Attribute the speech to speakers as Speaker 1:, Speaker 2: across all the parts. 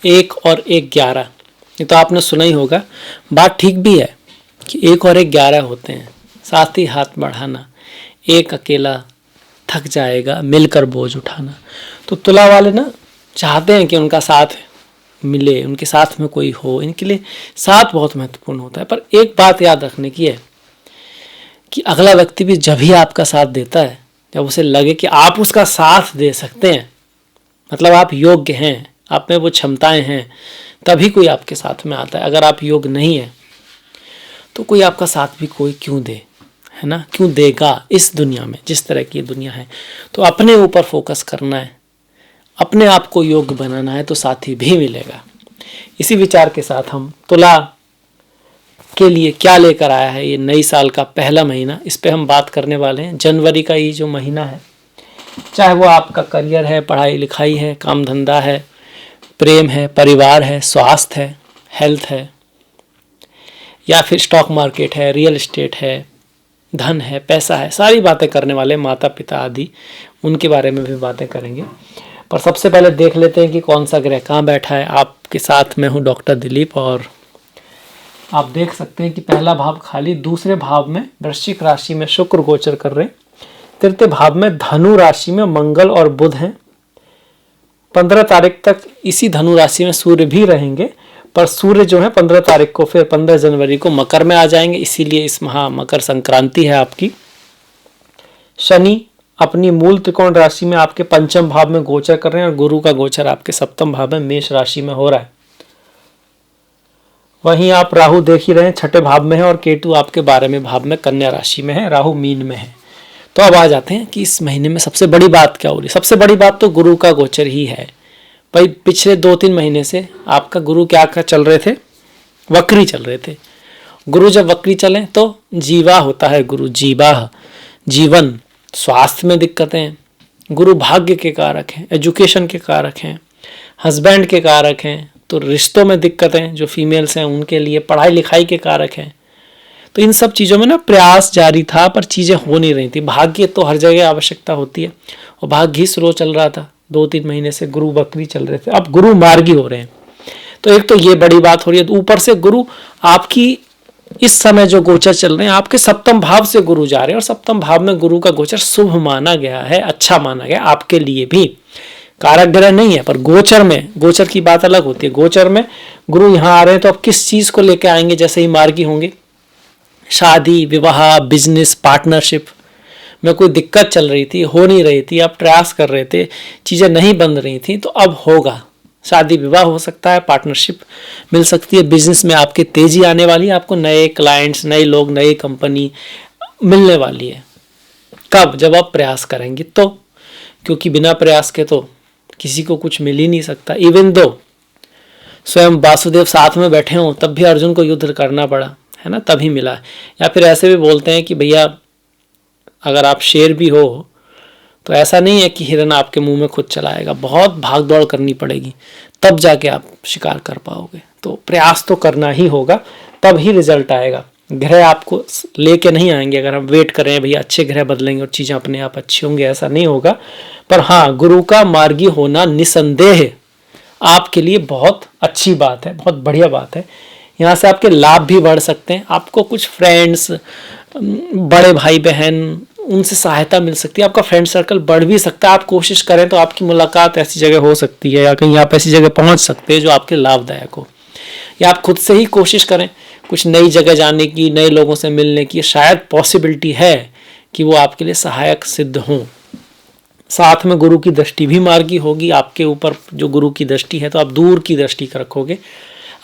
Speaker 1: 1 और 1 11, ये तो आपने सुना ही होगा। बात ठीक भी है कि 1 और 1 11 होते हैं। साथ ही हाथ बढ़ाना, एक अकेला थक जाएगा मिलकर बोझ उठाना। तो तुला वाले ना चाहते हैं कि उनका साथ मिले, उनके साथ में कोई हो, इनके लिए साथ बहुत महत्वपूर्ण होता है। पर एक बात याद रखने की है कि अगला व्यक्ति भी जब ही आपका साथ देता है जब उसे लगे कि आप उसका साथ दे सकते हैं, मतलब आप योग्य हैं, आप में वो क्षमताएं हैं, तभी कोई आपके साथ में आता है। अगर आप योग्य नहीं है तो कोई आपका साथ भी कोई क्यों दे, है ना, क्यों देगा इस दुनिया में, जिस तरह की दुनिया है। तो अपने ऊपर फोकस करना है, अपने आप को योग्य बनाना है, तो साथी भी मिलेगा। इसी विचार के साथ हम तुला के लिए क्या लेकर आया है ये नई साल का पहला महीना, इस पे हम बात करने वाले हैं। जनवरी का ये जो महीना है, चाहे वो आपका करियर है, पढ़ाई लिखाई है, काम धंधा है, प्रेम है, परिवार है, स्वास्थ्य है, हेल्थ है, या फिर स्टॉक मार्केट है, रियल एस्टेट है, धन है, पैसा है, सारी बातें करने वाले, माता पिता आदि, उनके बारे में भी बातें करेंगे। पर सबसे पहले देख लेते हैं कि कौन सा ग्रह कहाँ बैठा है। आपके साथ मैं हूँ डॉक्टर दिलीप, और आप देख सकते हैं कि पहला भाव खाली, दूसरे भाव में वृश्चिक राशि में शुक्र गोचर कर रहे हैं, तृतीय भाव में धनु राशि में मंगल और बुध हैं। 15 तारीख तक इसी धनु राशि में सूर्य भी रहेंगे, पर सूर्य जो है 15 तारीख को, फिर 15 जनवरी को मकर में आ जाएंगे, इसीलिए इस माह मकर संक्रांति है आपकी। शनि अपनी मूल त्रिकोण राशि में आपके पंचम भाव में गोचर कर रहे हैं, और गुरु का गोचर आपके सप्तम भाव में मेष राशि में हो रहा है। वहीं आप राहु देख ही रहे हैं, छठे भाव में है, और केतु आपके 12वें भाव में कन्या राशि में है, राहु मीन में है। तो अब आ जाते हैं कि इस महीने में सबसे बड़ी बात क्या हो रही है। सबसे बड़ी बात तो गुरु का गोचर ही है भाई। पिछले 2-3 महीने से आपका गुरु क्या चल रहे थे, वक्री चल रहे थे। गुरु जब वक्री चले तो जीवा होता है गुरु, जीवा जीवन, स्वास्थ्य में दिक्कतें। गुरु भाग्य के कारक हैं, एजुकेशन के कारक हैं, हस्बैंड के कारक हैं, तो रिश्तों में दिक्कतें जो फीमेल्स हैं उनके लिए, पढ़ाई लिखाई के कारक हैं। तो इन सब चीज़ों में ना प्रयास जारी था, पर चीज़ें हो नहीं रही थी। भाग्य तो हर जगह आवश्यकता होती है, और भाग्य ही स्लो चल रहा था। 2-3 महीने से गुरु वक्री चल रहे थे, अब गुरु मार्गी हो रहे हैं। तो एक तो ये बड़ी बात हो रही है। तो ऊपर से गुरु आपकी इस समय जो गोचर चल रहे हैं, आपके सप्तम भाव से गुरु जा रहे हैं, और सप्तम भाव में गुरु का गोचर शुभ माना गया है, अच्छा माना गया आपके लिए भी। कारक ग्रह नहीं है, पर गोचर में, गोचर की बात अलग होती है। गोचर में गुरु यहाँ आ रहे हैं तो अब किस चीज को लेकर आएंगे, जैसे ही मार्गी होंगे, शादी, विवाह, बिजनेस, पार्टनरशिप में कोई दिक्कत चल रही थी, हो नहीं रही थी, आप प्रयास कर रहे थे, चीजें नहीं बन रही थी, तो अब होगा। शादी विवाह हो सकता है, पार्टनरशिप मिल सकती है, बिजनेस में आपकी तेजी आने वाली है, आपको नए क्लाइंट्स, नए लोग, नई कंपनी मिलने वाली है। कब? जब आप प्रयास करेंगे तो, क्योंकि बिना प्रयास के तो किसी को कुछ मिल ही नहीं सकता। इवन दो स्वयं वासुदेव साथ में बैठे हों तब भी अर्जुन को युद्ध करना पड़ा, है ना, तभी मिला। या फिर ऐसे भी बोलते हैं कि भैया अगर आप शेर भी हो तो ऐसा नहीं है कि हिरन आपके मुंह में खुद चलाएगा, बहुत भाग दौड़ करनी पड़ेगी, तब जाके आप शिकार कर पाओगे। तो प्रयास तो करना ही होगा, तब ही रिजल्ट आएगा। ग्रह आपको लेके नहीं आएंगे अगर हम वेट करें भैया अच्छे ग्रह बदलेंगे और चीज़ें अपने आप अच्छी होंगी, ऐसा नहीं होगा। पर हाँ, गुरु का मार्गी होना निसंदेह आपके लिए बहुत अच्छी बात है, बहुत बढ़िया बात है। यहाँ से आपके लाभ भी बढ़ सकते हैं, आपको कुछ फ्रेंड्स, बड़े भाई बहन, उनसे सहायता मिल सकती है, आपका फ्रेंड सर्कल बढ़ भी सकता है। आप कोशिश करें तो आपकी मुलाकात ऐसी जगह हो सकती है, या कहीं आप ऐसी जगह पहुंच सकते हैं जो आपके लाभदायक हो। या आप खुद से ही कोशिश करें कुछ नई जगह जाने की, नए लोगों से मिलने की, शायद पॉसिबिलिटी है कि वो आपके लिए सहायक सिद्ध हों। साथ में गुरु की दृष्टि भी मार्गी होगी आपके ऊपर, जो गुरु की दृष्टि है, तो आप दूर की दृष्टि रखोगे।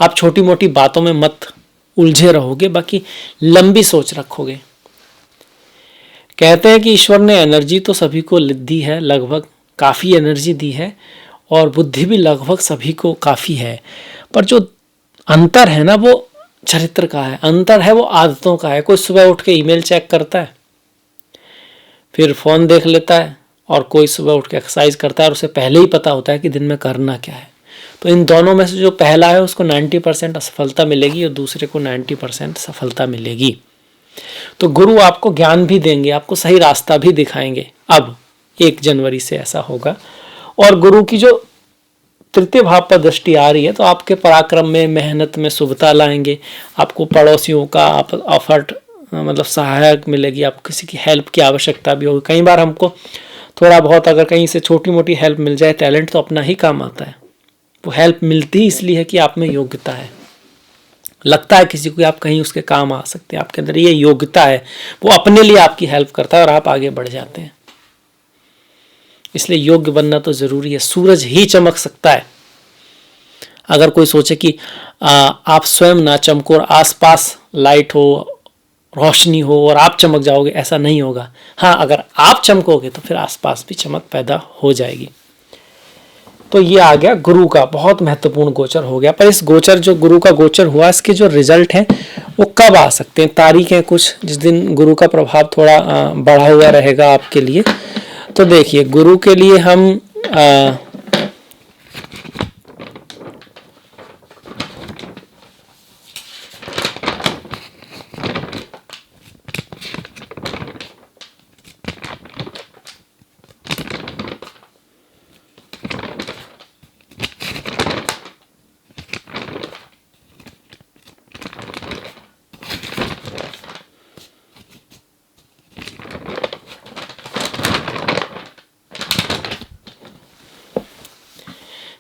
Speaker 1: आप छोटी मोटी बातों में मत उलझे रहोगे, बाकी लंबी सोच रखोगे। कहते हैं कि ईश्वर ने एनर्जी तो सभी को दी है, लगभग काफ़ी एनर्जी दी है, और बुद्धि भी लगभग सभी को काफ़ी है। पर जो अंतर है ना, वो चरित्र का है, अंतर है वो आदतों का है। कोई सुबह उठ के ईमेल चेक करता है, फिर फ़ोन देख लेता है, और कोई सुबह उठ के एक्सरसाइज करता है और उसे पहले ही पता होता है कि दिन में करना क्या है। तो इन दोनों में से जो पहला है उसको 90% असफलता मिलेगी, और दूसरे को 90% सफलता मिलेगी। तो गुरु आपको ज्ञान भी देंगे, आपको सही रास्ता भी दिखाएंगे। अब 1 जनवरी से ऐसा होगा। और गुरु की जो तृतीय भाव पर दृष्टि आ रही है तो आपके पराक्रम में, मेहनत में शुभता लाएंगे। आपको पड़ोसियों का एफर्ट मतलब सहायक मिलेगी। आप किसी की हेल्प की आवश्यकता भी होगी। कई बार हमको थोड़ा बहुत अगर कहीं से छोटी मोटी हेल्प मिल जाए, टैलेंट तो अपना ही काम आता है। वो हेल्प मिलती इसलिए है कि आप में योग्यता है। लगता है किसी को आप कहीं उसके काम आ सकते हैं, आपके अंदर ये योग्यता है, वो अपने लिए आपकी हेल्प करता है और आप आगे बढ़ जाते हैं। इसलिए योग्य बनना तो जरूरी है। सूरज ही चमक सकता है। अगर कोई सोचे कि आप स्वयं ना चमको और आसपास लाइट हो, रोशनी हो और आप चमक जाओगे, ऐसा नहीं होगा। हाँ, अगर आप चमकोगे तो फिर आसपास भी चमक पैदा हो जाएगी। तो ये आ गया गुरु का बहुत महत्वपूर्ण गोचर हो गया। पर इस गोचर जो गुरु का गोचर हुआ, इसके जो रिजल्ट हैं वो कब आ सकते हैं? तारीखें कुछ जिस दिन गुरु का प्रभाव थोड़ा बढ़ा हुआ रहेगा आपके लिए। तो देखिए, गुरु के लिए हम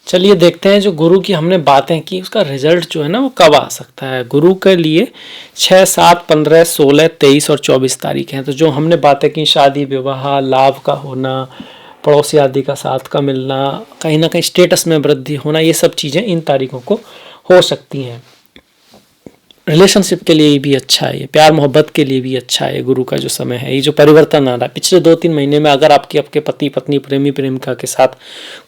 Speaker 1: चलिए देखते हैं जो गुरु की हमने बातें की उसका रिजल्ट जो है ना वो कब आ सकता है। गुरु के लिए 6, 7, 15, 16, 23 और 24 तारीख हैं। तो जो हमने बातें की, शादी विवाह, लाभ का होना, पड़ोसी आदि का साथ का मिलना, कहीं ना कहीं स्टेटस में वृद्धि होना, ये सब चीज़ें इन तारीखों को हो सकती हैं। रिलेशनशिप के लिए भी अच्छा है, प्यार मोहब्बत के लिए भी अच्छा है। गुरु का जो समय है, ये जो परिवर्तन आ रहा है पिछले 2-3 महीने में, अगर आपके पति पत्नी, प्रेमी प्रेमिका के साथ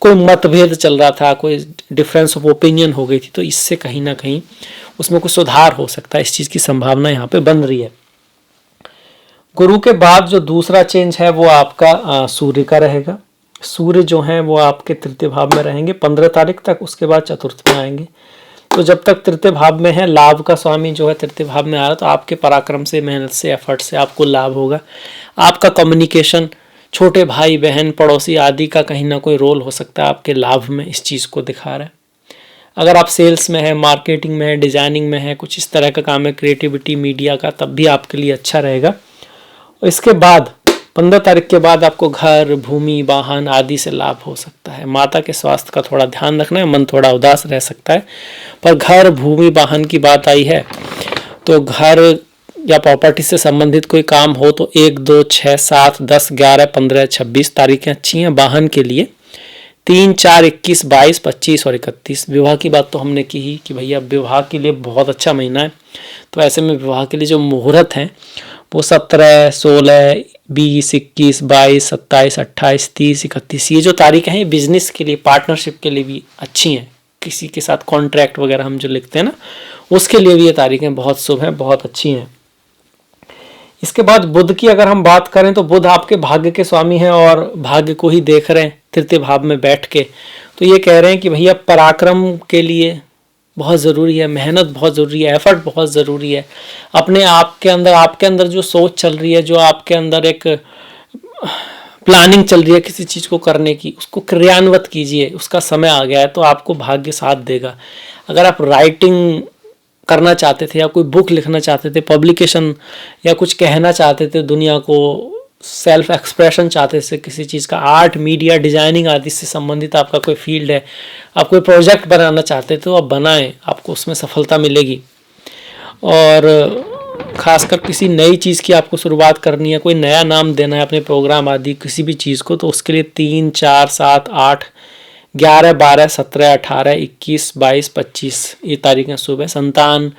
Speaker 1: कोई मतभेद चल रहा था, कोई डिफरेंस ऑफ ओपिनियन हो गई थी, तो इससे कहीं ना कहीं उसमें कुछ सुधार हो सकता है। इस चीज़ की संभावना यहाँ पे बन रही है। गुरु के बाद जो दूसरा चेंज है वो आपका सूर्य का रहेगा। सूर्य जो है वो आपके तृतीय भाव में रहेंगे 15 तारीख तक, उसके बाद चतुर्थ में आएंगे। तो जब तक तृतीय भाव में है, लाभ का स्वामी जो है तृतीय भाव में आ रहा है, तो आपके पराक्रम से, मेहनत से, एफर्ट से आपको लाभ होगा। आपका कम्युनिकेशन, छोटे भाई बहन, पड़ोसी आदि का कहीं ना कोई रोल हो सकता है आपके लाभ में, इस चीज़ को दिखा रहा है। अगर आप सेल्स में है, मार्केटिंग में है, डिजाइनिंग में है, कुछ इस तरह का काम है, क्रिएटिविटी, मीडिया का, तब भी आपके लिए अच्छा रहेगा। इसके बाद 15 तारीख के बाद आपको घर, भूमि, वाहन आदि से लाभ हो सकता है। माता के स्वास्थ्य का थोड़ा ध्यान रखना है, मन थोड़ा उदास रह सकता है। पर घर, भूमि, वाहन की बात आई है तो घर या प्रॉपर्टी से संबंधित कोई काम हो तो 1, 2, 6, 7, 10, 11, 15, 26 तारीखें अच्छी हैं वाहन के लिए। 3, 4, 21, 22, 25 और 31। विवाह की बात तो हमने की ही कि भैया विवाह के लिए बहुत अच्छा महीना है। तो ऐसे में विवाह के लिए जो मुहूर्त हैं वो 17, 16, 20, 21, 22, 27, 28, 30, 31, ये जो तारीखें हैं बिजनेस के लिए, पार्टनरशिप के लिए भी अच्छी हैं। किसी के साथ कॉन्ट्रैक्ट वगैरह हम जो लिखते हैं ना, उसके लिए भी ये तारीखें बहुत शुभ हैं, बहुत अच्छी हैं। इसके बाद बुध की अगर हम बात करें तो बुध आपके भाग्य के स्वामी हैं और भाग्य को ही देख रहे हैं तृतीय भाव में बैठ के। तो ये कह रहे हैं कि भैया पराक्रम के लिए बहुत ज़रूरी है, मेहनत बहुत ज़रूरी है, एफर्ट बहुत ज़रूरी है। अपने आपके अंदर जो सोच चल रही है, जो आपके अंदर एक प्लानिंग चल रही है किसी चीज़ को करने की, उसको क्रियान्वित कीजिए। उसका समय आ गया है तो आपको भाग्य साथ देगा। अगर आप राइटिंग करना चाहते थे या कोई बुक लिखना चाहते थे, पब्लिकेशन या कुछ कहना चाहते थे दुनिया को, सेल्फ एक्सप्रेशन चाहते थे किसी चीज़ का, आर्ट, मीडिया, डिजाइनिंग आदि से संबंधित आपका कोई फील्ड है, आप कोई प्रोजेक्ट बनाना चाहते थे तो आप बनाएं, आपको उसमें सफलता मिलेगी। और खासकर किसी नई चीज़ की आपको शुरुआत करनी है, कोई नया नाम देना है अपने प्रोग्राम आदि किसी भी चीज़ को, तो उसके लिए 3, 4, 7, 8, 11, 12, 17, 18, 21, 22, 25 ये तारीखें शुभ है। संतान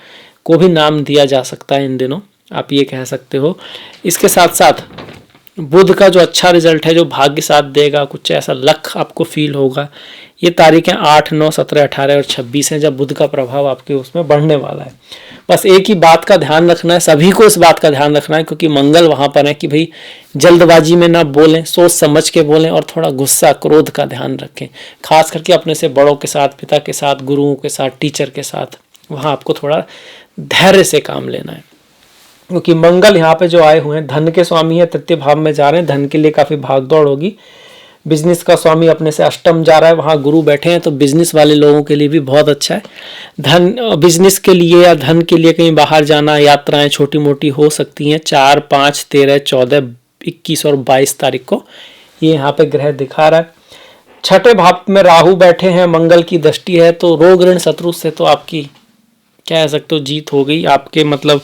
Speaker 1: को भी नाम दिया जा सकता है इन दिनों, आप ये कह सकते हो। इसके साथ साथ बुध का जो अच्छा रिजल्ट है, जो भाग्य साथ देगा, कुछ ऐसा लक आपको फील होगा, ये तारीखें 8, 9, 17, 18 और 26 हैं, जब बुध का प्रभाव आपके उसमें बढ़ने वाला है। बस एक ही बात का ध्यान रखना है, सभी को इस बात का ध्यान रखना है, क्योंकि मंगल वहाँ पर है कि भाई जल्दबाजी में ना बोलें, सोच समझ के बोलें और थोड़ा गुस्सा, क्रोध का ध्यान रखें। खास करके अपने से बड़ों के साथ, पिता के साथ, गुरुओं के साथ, टीचर के साथ, वहाँ आपको थोड़ा धैर्य से काम लेना है। क्योंकि मंगल यहाँ पे जो आए हुए हैं धन के स्वामी है, तृतीय भाव में जा रहे हैं, धन के लिए काफ़ी भागदौड़ होगी। बिजनेस का स्वामी अपने से अष्टम जा रहा है, वहाँ गुरु बैठे हैं, तो बिजनेस वाले लोगों के लिए भी बहुत अच्छा है। धन बिजनेस के लिए या धन के लिए कहीं बाहर जाना, यात्राएं छोटी मोटी हो सकती हैं 4, 5, 13, 14, 21 और 22 तारीख को ये यहाँ पे ग्रह दिखा रहा है। छठे भाव में राहु बैठे हैं, मंगल की दृष्टि है, तो रोग ऋण शत्रु से तो आपकी कह सकते हो जीत हो गई आपके, मतलब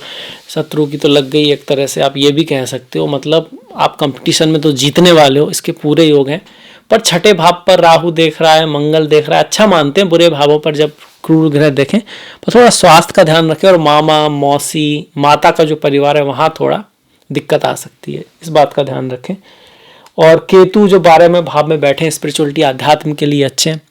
Speaker 1: शत्रु की तो लग गई एक तरह से, आप ये भी कह सकते हो, मतलब आप कंपटीशन में तो जीतने वाले हो, इसके पूरे योग हैं। पर छठे भाव पर राहु देख रहा है, मंगल देख रहा है, अच्छा मानते हैं बुरे भावों पर जब क्रूर ग्रह देखें, पर थोड़ा स्वास्थ्य का ध्यान रखें, और मामा मौसी माता का जो परिवार है वहाँ थोड़ा दिक्कत आ सकती है, इस बात का ध्यान रखें। और केतु जो 12वें भाव में बैठे हैं, स्पिरिचुअलिटी आध्यात्म के लिए अच्छे हैं,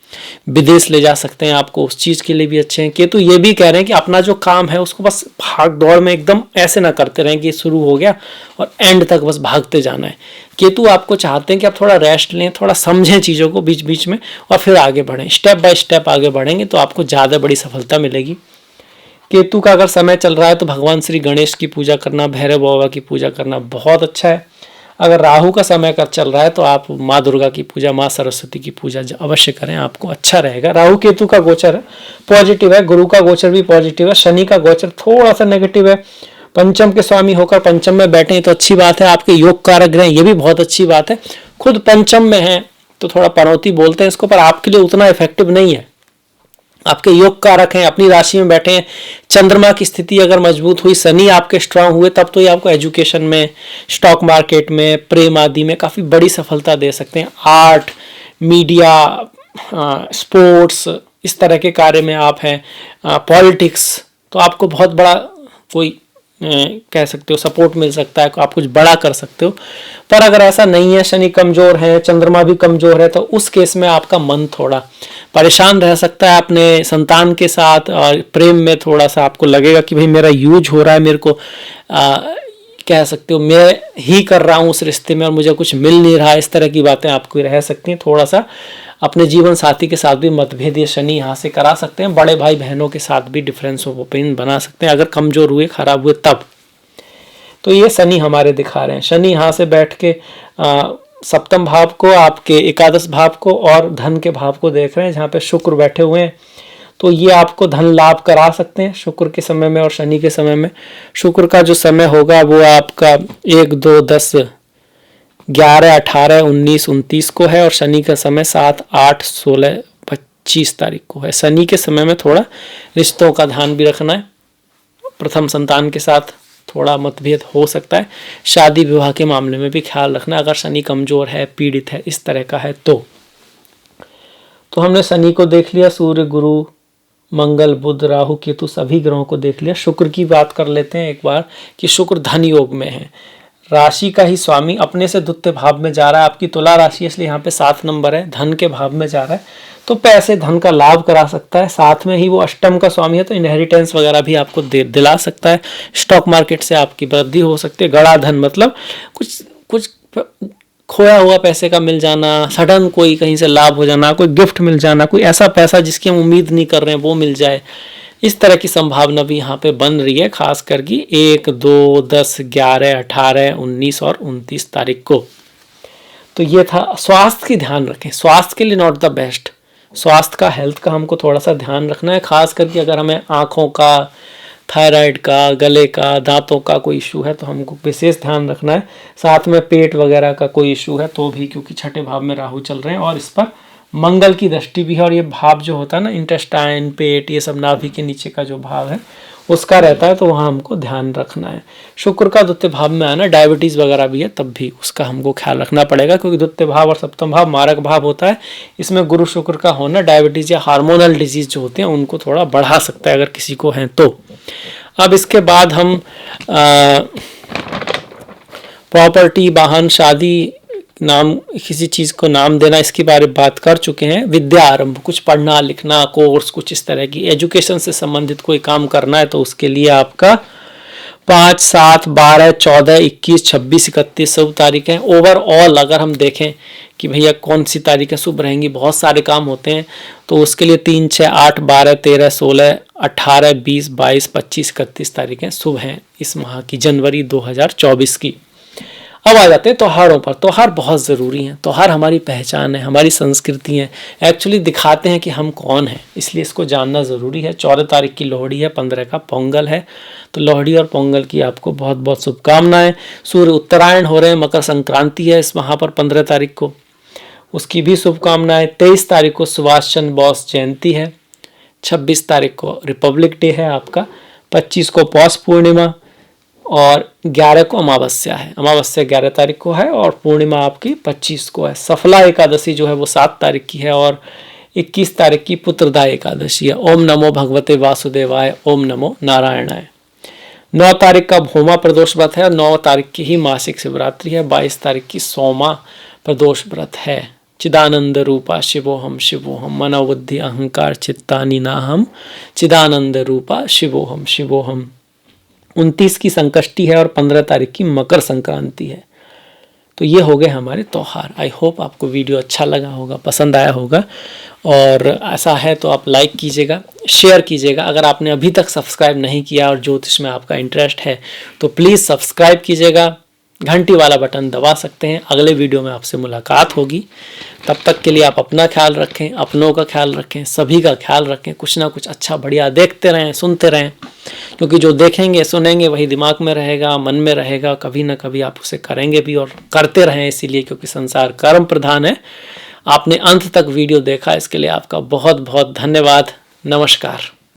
Speaker 1: विदेश ले जा सकते हैं आपको, उस चीज़ के लिए भी अच्छे हैं। केतु ये भी कह रहे हैं कि अपना जो काम है उसको बस भाग दौड़ में एकदम ऐसे ना करते रहें कि शुरू हो गया और एंड तक बस भागते जाना है। केतु आपको चाहते हैं कि आप थोड़ा रेस्ट लें, थोड़ा समझें चीज़ों को बीच बीच में, और फिर आगे बढ़ें, स्टेप बाय स्टेप आगे बढ़ेंगे तो आपको ज़्यादा बड़ी सफलता मिलेगी। केतु का अगर समय चल रहा है तो भगवान श्री गणेश की पूजा करना, भैरव बाबा की पूजा करना बहुत अच्छा है। अगर राहु का समय कर चल रहा है तो आप माँ दुर्गा की पूजा, माँ सरस्वती की पूजा अवश्य करें, आपको अच्छा रहेगा। राहु केतु का गोचर है पॉजिटिव है, गुरु का गोचर भी पॉजिटिव है, शनि का गोचर थोड़ा सा नेगेटिव है। पंचम के स्वामी होकर पंचम में बैठे हैं तो अच्छी बात है, आपके योग कारक ग्रह ये भी बहुत अच्छी बात है। खुद पंचम में है तो थोड़ा पनौती बोलते हैं इसको, पर आपके लिए उतना इफेक्टिव नहीं है। आपके योग कारक हैं, अपनी राशि में बैठे हैं, चंद्रमा की स्थिति अगर मजबूत हुई, शनि आपके स्ट्रांग हुए, तब तो ये आपको एजुकेशन में, स्टॉक मार्केट में, प्रेम आदि में काफ़ी बड़ी सफलता दे सकते हैं। आर्ट, मीडिया, स्पोर्ट्स, इस तरह के कार्य में आप हैं, पॉलिटिक्स, तो आपको बहुत बड़ा कोई कह सकते हो सपोर्ट मिल सकता है, आप कुछ बड़ा कर सकते हो। पर अगर ऐसा नहीं है, शनि कमजोर है, चंद्रमा भी कमजोर है, तो उस केस में आपका मन थोड़ा परेशान रह सकता है अपने संतान के साथ, और प्रेम में थोड़ा सा आपको लगेगा कि भाई मेरा यूज हो रहा है, मेरे को कह सकते हो मैं ही कर रहा हूँ उस रिश्ते में और मुझे कुछ मिल नहीं रहा, इस तरह की बातें आपको रह सकती हैं। थोड़ा सा अपने जीवन साथी के साथ भी मतभेद ये शनि यहाँ से करा सकते हैं, बड़े भाई बहनों के साथ भी डिफरेंस ऑफ ओपिनियन बना सकते हैं अगर कमजोर हुए, खराब हुए तब। तो ये शनि हमारे दिखा रहे हैं। शनि यहाँ से बैठ के सप्तम भाव को, आपके एकादश भाव को और धन के भाव को देख रहे हैं, जहाँ पे शुक्र बैठे हुए हैं, तो ये आपको धन लाभ करा सकते हैं शुक्र के समय में और शनि के समय में। शुक्र का जो समय होगा वो आपका 1, 2, 10, 11, 18, 19, 29 को है, और शनि का समय 7, 8, 16, 25 तारीख को है। शनि के समय में थोड़ा रिश्तों का ध्यान भी रखना है, प्रथम संतान के साथ थोड़ा मतभेद हो सकता है, शादी विवाह के मामले में भी ख्याल रखना अगर शनि कमजोर है, पीड़ित है, इस तरह का है तो हमने शनि को देख लिया, सूर्य, गुरु, मंगल, बुध, राहु, केतु सभी ग्रहों को देख लिया। शुक्र की बात कर लेते हैं एक बार कि शुक्र धन योग में है, राशि का ही स्वामी, अपने से द्वितीय भाव में जा रहा है, आपकी तुला राशि इसलिए यहाँ पे 7 नंबर है, धन के भाव में जा रहा है, तो पैसे धन का लाभ करा सकता है। साथ में ही वो अष्टम का स्वामी है तो इनहेरिटेंस वगैरह भी आपको दिला सकता है। स्टॉक मार्केट से आपकी वृद्धि हो सकती है। गड़ा धन मतलब कुछ खोया हुआ पैसे का मिल जाना, सडन कोई कहीं से लाभ हो जाना, कोई गिफ्ट मिल जाना, कोई ऐसा पैसा जिसकी हम उम्मीद नहीं कर रहे हैं वो मिल जाए, इस तरह की संभावना भी यहाँ पे बन रही है, खास करके 1, 2, 10, 11, 18, 19 और 29 तारीख को। तो ये था। स्वास्थ्य की ध्यान रखें, स्वास्थ्य के लिए नॉट द बेस्ट, स्वास्थ्य का, हेल्थ का हमको थोड़ा सा ध्यान रखना है, खास करके अगर हमें आँखों का, थायराइड का, गले का, दांतों का कोई इशू है तो हमको विशेष ध्यान रखना है। साथ में पेट वगैरह का कोई इशू है तो भी, क्योंकि छठे भाव में राहु चल रहे हैं और इस पर मंगल की दृष्टि भी है, और ये भाव जो होता है ना, इंटेस्टाइन, पेट, ये सब नाभि के नीचे का जो भाव है उसका रहता है, तो वहाँ हमको ध्यान रखना है। शुक्र का द्वितीय भाव में आना, डायबिटीज़ वगैरह भी है तब भी उसका हमको ख्याल रखना पड़ेगा, क्योंकि द्वितीय भाव और सप्तम भाव मारक भाव होता है। इसमें गुरु शुक्र का होना डायबिटीज़ या हार्मोनल डिजीज जो होते हैं उनको थोड़ा बढ़ा सकता है अगर किसी को है तो। अब इसके बाद हम प्रॉपर्टी, वाहन, शादी, नाम, किसी चीज़ को नाम देना, इसके बारे में बात कर चुके हैं। विद्या आरंभ, कुछ पढ़ना लिखना, कोर्स, कुछ इस तरह की एजुकेशन से संबंधित कोई काम करना है तो उसके लिए आपका 5, 7, 12, 14, 21, 26, 31 शुभ तारीखें। ओवरऑल अगर हम देखें कि भैया कौन सी तारीखें शुभ रहेंगी, बहुत सारे काम होते हैं तो उसके लिए 3, 6, 8, 12, 13, 16, 18, 20, 22, 25, 31 तारीखें शुभ हैं इस माह की, जनवरी 2024 की। अब आ जाते हैं त्योहारों पर। त्योहार बहुत ज़रूरी हैं, त्योहार हमारी पहचान है, हमारी संस्कृति है, एक्चुअली दिखाते हैं कि हम कौन हैं, इसलिए इसको जानना ज़रूरी है। 14 तारीख की लोहड़ी है, 15 का पोंगल है, तो लोहड़ी और पोंगल की आपको बहुत बहुत शुभकामनाएं। सूर्य उत्तरायण हो रहे हैं, मकर संक्रांति है इस वहाँ पर 15 तारीख को, उसकी भी शुभकामनाएं। 23 तारीख को सुभाष चंद्र बोस जयंती है, 26 तारीख को रिपब्लिक डे है आपका, 25 को पौष पूर्णिमा और 11 को अमावस्या है। अमावस्या 11 तारीख को है और पूर्णिमा आपकी 25 को है। सफला एकादशी जो है वो 7 तारीख की है और 21 तारीख की पुत्रदा एकादशी है। ओम नमो भगवते वासुदेवाय, ओम नमो नारायणाय। 9 तारीख का भोमा प्रदोष व्रत है और 9 तारीख की ही मासिक शिवरात्रि है। 22 तारीख की सोमा प्रदोष व्रत है। चिदानंद रूपा शिवोहम शिवोहम, मनोबुद्धि अहंकार चित्तानि नाहम, चिदानंद रूपा शिवोहम शिवोहम। 29 की संकष्टी है और 15 तारीख की मकर संक्रांति है। तो ये हो गए हमारे त्योहार। आई होप आपको वीडियो अच्छा लगा होगा, पसंद आया होगा, और ऐसा है तो आप लाइक कीजिएगा, शेयर कीजिएगा। अगर आपने अभी तक सब्सक्राइब नहीं किया और ज्योतिष में आपका इंटरेस्ट है तो प्लीज़ सब्सक्राइब कीजिएगा, घंटी वाला बटन दबा सकते हैं। अगले वीडियो में आपसे मुलाकात होगी, तब तक के लिए आप अपना ख्याल रखें, अपनों का ख्याल रखें, सभी का ख्याल रखें। कुछ ना कुछ अच्छा बढ़िया देखते रहें, सुनते रहें, क्योंकि जो देखेंगे सुनेंगे वही दिमाग में रहेगा, मन में रहेगा, कभी ना कभी आप उसे करेंगे भी और करते रहें। इसीलिए क्योंकि संसार कर्म प्रधान है। आपने अंत तक वीडियो देखा, इसके लिए आपका बहुत बहुत धन्यवाद। नमस्कार।